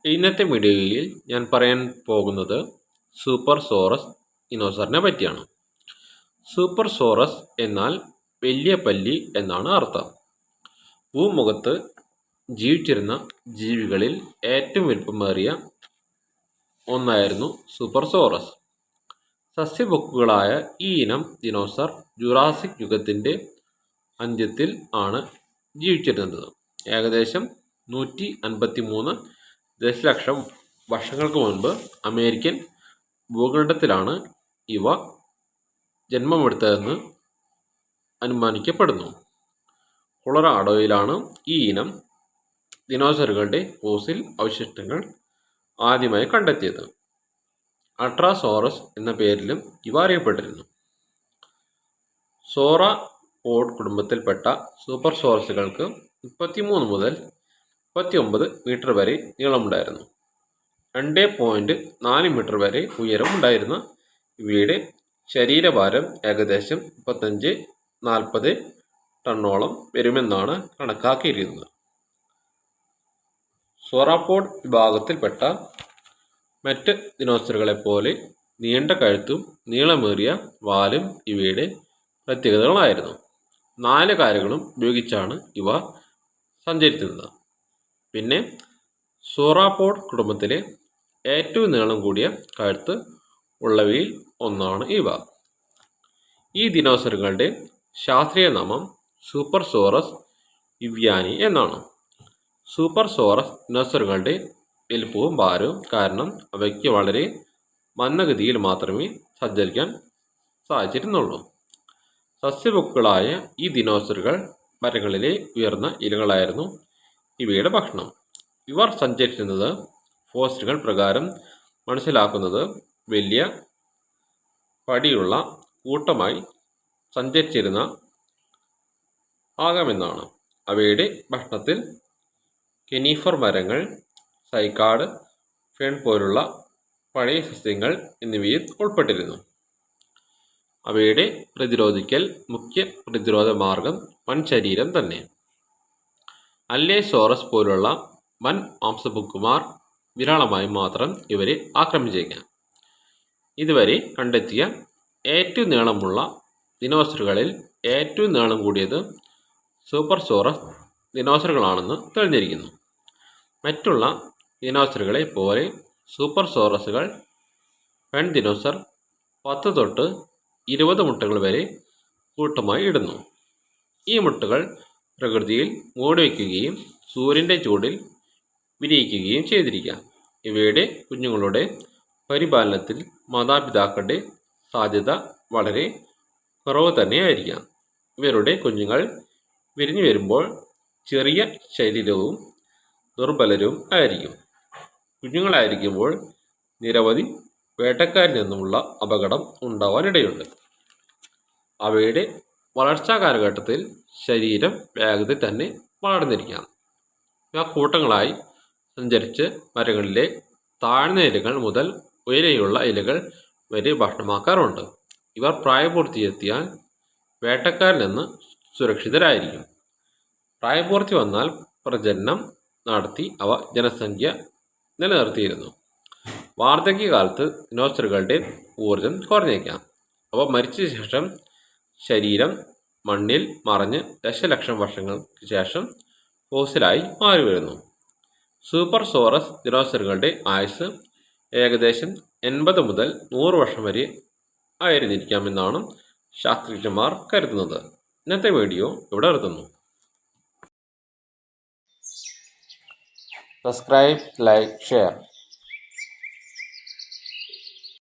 ഇന്നത്തെ വീഡിയോയിൽ ഞാൻ പറയാൻ പോകുന്നത് സൂപ്പർ സോറസ് ദിനോസറിനെ പറ്റിയാണ്. സൂപ്പർ സോറസ് എന്നാൽ വലിയ പല്ലി എന്നാണ് അർത്ഥം. ഭൂമുഖത്ത് ജീവിച്ചിരുന്ന ജീവികളിൽ ഏറ്റവും വലുപ്പമേറിയ ഒന്നായിരുന്നു സൂപ്പർ സോറസ്. സസ്യഭുക്കുകളായ ഈ ഇനം ദിനോസർ ജുറാസിക് യുഗത്തിൻ്റെ അന്ത്യത്തിൽ ആണ് ജീവിച്ചിരുന്നത്. ഏകദേശം 153 ദശലക്ഷം വർഷങ്ങൾക്ക് മുൻപ് അമേരിക്കൻ ഭൂഖണ്ഡത്തിലാണ് ഇവ ജന്മമെടുത്തതെന്ന് അനുമാനിക്കപ്പെടുന്നു. കൊളറാഡോയിലാണ് ഈ ഇനം ദിനോസറുകളുടെ ഫോസിൽ അവശിഷ്ടങ്ങൾ ആദ്യമായി കണ്ടെത്തിയത്. അൾട്രാസോറസ് എന്ന പേരിലും ഇവ അറിയപ്പെട്ടിരുന്നു. സോറാപോഡ് കുടുംബത്തിൽപ്പെട്ട സൂപ്പർ സോറസുകൾക്ക് 33 മുതൽ 39 മീറ്റർ വരെ നീളമുണ്ടായിരുന്നു. 2.4 മീറ്റർ വരെ ഉയരം ഉണ്ടായിരുന്ന ഇവയുടെ ശരീരഭാരം ഏകദേശം 35-40 ടണ്ണോളം വരുമെന്നാണ് കണക്കാക്കിയിരിക്കുന്നത്. സോറാപോഡ് വിഭാഗത്തിൽപ്പെട്ട മറ്റ് ദിനോസറുകളെപ്പോലെ നീണ്ട കഴുത്തും നീളമേറിയ വാലും ഇവയുടെ പ്രത്യേകതകളായിരുന്നു. 4 കാലുകളും ഉപയോഗിച്ചാണ് ഇവ സഞ്ചരിക്കുന്നത്. പിന്നെ സോറാപോഡ് കുടുംബത്തിലെ ഏറ്റവും നീളം കൂടിയ കഴുത്ത് ഉള്ളവയിൽ ഒന്നാണ് ഇവ. ഈ ദിനോസറുകളുടെ ശാസ്ത്രീയ നാമം സൂപ്പർ സോറസ് വിവിയാനി എന്നാണ്. സൂപ്പർ സോറസ് ദിനോസറുകളുടെ വലുപ്പവും ഭാരവും കാരണം അവയ്ക്ക് വളരെ മന്ദഗതിയിൽ മാത്രമേ സഞ്ചരിക്കാൻ സാധിച്ചിരുന്നുള്ളൂ. സസ്യഭുക്കുകളായ ഈ ദിനോസറുകൾ മരങ്ങളിലെ ഉയർന്ന ഇലകളായിരുന്നു ഇവയുടെ ഭക്ഷണം. ഇവർ സഞ്ചരിച്ചിരുന്നത് ഫോസിലുകൾ പ്രകാരം മനസ്സിലാക്കുന്നത് വലിയ പടിയുള്ള കൂട്ടമായി സഞ്ചരിച്ചിരുന്ന ആകാമെന്നാണ്. അവയുടെ ഭക്ഷണത്തിൽ കെനീഫർ മരങ്ങൾ, സൈക്കാഡ്, ഫേൺ പോലുള്ള പഴയ സസ്യങ്ങൾ എന്നിവയും ഉൾപ്പെട്ടിരുന്നു. അവയുടെ പ്രതിരോധിക്കൽ മുഖ്യ പ്രതിരോധ മാർഗം വൻ ശരീരം തന്നെ. അല്ലേസോറസ് പോലുള്ള വൻ മാംസഭുക്കുമാർ വിരളമായി മാത്രം ഇവരെ ആക്രമിച്ചേക്കാം. ഇതുവരെ കണ്ടെത്തിയ ഏറ്റവും നീളമുള്ള ദിനോസറുകളിൽ ഏറ്റവും നീളം കൂടിയത് സൂപ്പർ സോറസ് ദിനോസറുകളാണെന്ന് തെളിഞ്ഞിരിക്കുന്നു. മറ്റുള്ള ദിനോസറുകളെ പോലെ സൂപ്പർ സോറസുകൾ പെൺ ദിനോസർ 10 തൊട്ട് 20 മുട്ടകൾ വരെ കൂട്ടമായി ഇടുന്നു. ഈ മുട്ടകൾ പ്രകൃതിയിൽ മൂടിവയ്ക്കുകയും സൂര്യൻ്റെ ചൂടിൽ വിരിയിക്കുകയും ചെയ്തിരിക്കാം. ഇവയുടെ കുഞ്ഞുങ്ങളുടെ പരിപാലനത്തിൽ മാതാപിതാക്കളുടെ സാധ്യത വളരെ കുറവ് തന്നെയായിരിക്കാം. ഇവരുടെ കുഞ്ഞുങ്ങൾ വിരിഞ്ഞു വരുമ്പോൾ ചെറിയ ശരീരവും ദുർബലരും ആയിരിക്കും. കുഞ്ഞുങ്ങളായിരിക്കുമ്പോൾ നിരവധി വേട്ടക്കാരിൽ നിന്നുമുള്ള അപകടം ഉണ്ടാവാനിടയുണ്ട്. അവയുടെ വളർച്ചാ കാലഘട്ടത്തിൽ ശരീരം വേഗത്തിൽ തന്നെ വളർന്നിരിക്കാം. ഇവ കൂട്ടങ്ങളായി സഞ്ചരിച്ച് മരങ്ങളിലെ താഴ്ന്ന ഇലകൾ മുതൽ ഉയരെയുള്ള ഇലകൾ വരെ ഭക്ഷണമാക്കാറുണ്ട്. ഇവർ പ്രായപൂർത്തിയെത്തിയാൽ വേട്ടക്കാരിൽ നിന്ന് സുരക്ഷിതരായിരിക്കും. പ്രായപൂർത്തി വന്നാൽ പ്രജനനം നടത്തി അവ ജനസംഖ്യ നിലനിർത്തിയിരുന്നു. വാർദ്ധക്യകാലത്ത് ദിനോസറുകളുടെ ഊർജം കുറഞ്ഞേക്കാം. അവ മരിച്ച ശേഷം ശരീരം മണ്ണിൽ മറഞ്ഞ് ദശലക്ഷം വർഷങ്ങൾക്ക് ശേഷം ഫോസിലായി മാറിവരുന്നു. സൂപ്പർ സോറസ് ദിനോസറുകളുടെ ആയുസ് ഏകദേശം 80 മുതൽ 100 വർഷം വരെ ആയിരുന്നിരിക്കാമെന്നാണ് ശാസ്ത്രജ്ഞന്മാർ കരുതുന്നത്. ഇന്നത്തെ വീഡിയോ ഇവിടെ നിർത്തുന്നു. Subscribe, like, share.